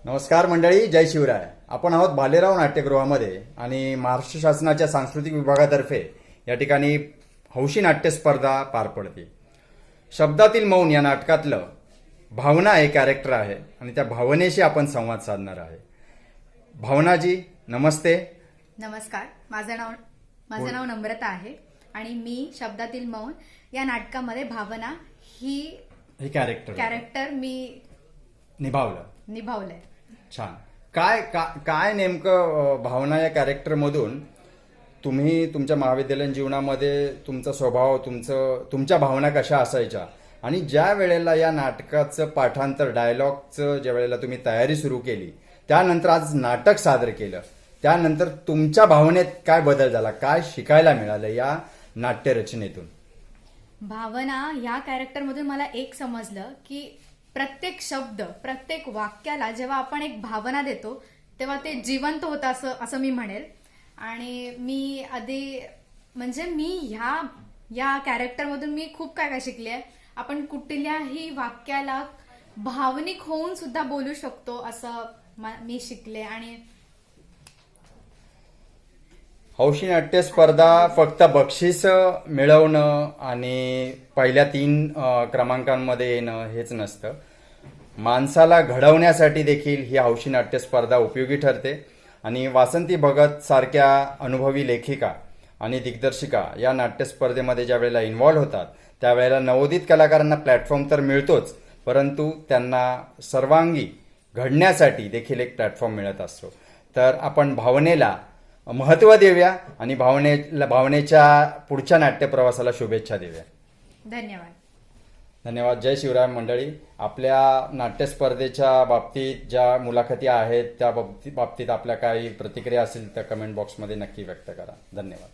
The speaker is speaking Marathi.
नमस्कार मंडळी, जय शिवराय. आपण आहोत भालेराव नाट्यगृहामध्ये आणि महाराष्ट्र शासनाच्या सांस्कृतिक विभागातर्फे या ठिकाणी हौशी नाट्य स्पर्धा पार पडते. शब्दातील मौन या नाटकातलं भावना हे कॅरेक्टर आहे आणि त्या भावनेशी आपण संवाद साधणार आहे. भावनाजी नमस्ते. नमस्कार. माझं नाव नम्रता आहे आणि मी शब्दातील मौन या नाटकामध्ये भावना ही कॅरेक्टर मी निभावलंय. छान. काय नेमकं भावना या कॅरेक्टर मधून तुम्ही तुमच्या महाविद्यालयीन जीवनामध्ये तुमचा स्वभाव तुमच्या भावना कशा असायच्या आणि ज्या वेळेला या नाटकाचं पाठांतर डायलॉगचं ज्या वेळेला तुम्ही तयारी सुरू केली त्यानंतर आज नाटक सादर केलं त्यानंतर तुमच्या भावनेत काय बदल झाला, काय शिकायला मिळालं या नाट्य रचनेतून? भावना ह्या कॅरेक्टरमधून मला एक समजलं की प्रत्येक शब्द प्रत्येक वाक्याला जेव्हा आपण एक भावना देतो तेव्हा ते जिवंत होतं असं मी म्हणेल. आणि मी आधी म्हणजे मी या कॅरेक्टरमधून मी खूप काय शिकले आहे. आपण कुठल्याही वाक्याला भावनिक होऊन सुद्धा बोलू शकतो असं मी शिकले. आणि हौशी नाट्य स्पर्धा फक्त बक्षीस मिळवणं आणि पहिल्या 3 क्रमांकांमध्ये येणं हेच नसतं. माणसाला घडवण्यासाठी देखील ही हौशी नाट्य स्पर्धा उपयोगी ठरते. आणि वासंती भगत सारख्या अनुभवी लेखिका आणि दिग्दर्शिका या नाट्य स्पर्धेमध्ये ज्या वेळेला इन्व्हॉल्व्ह होतात त्यावेळेला नवोदित कलाकारांना प्लॅटफॉर्म तर मिळतोच, परंतु त्यांना सर्वांगी घडण्यासाठी देखील एक प्लॅटफॉर्म मिळत असतो. तर आपण भावनेला महत्त्व देऊया आणि भावनेच्या पुढच्या नाट्य प्रवासाला शुभेच्छा देऊया. धन्यवाद. जय शिवराय मंडळी. आपल्या नाट्य स्पर्धेच्या बाबतीत ज्या मुलाखती आहेत त्या बाबतीत आपल्या काही प्रतिक्रिया असतील तर कमेंट बॉक्समध्ये नक्की व्यक्त करा. धन्यवाद.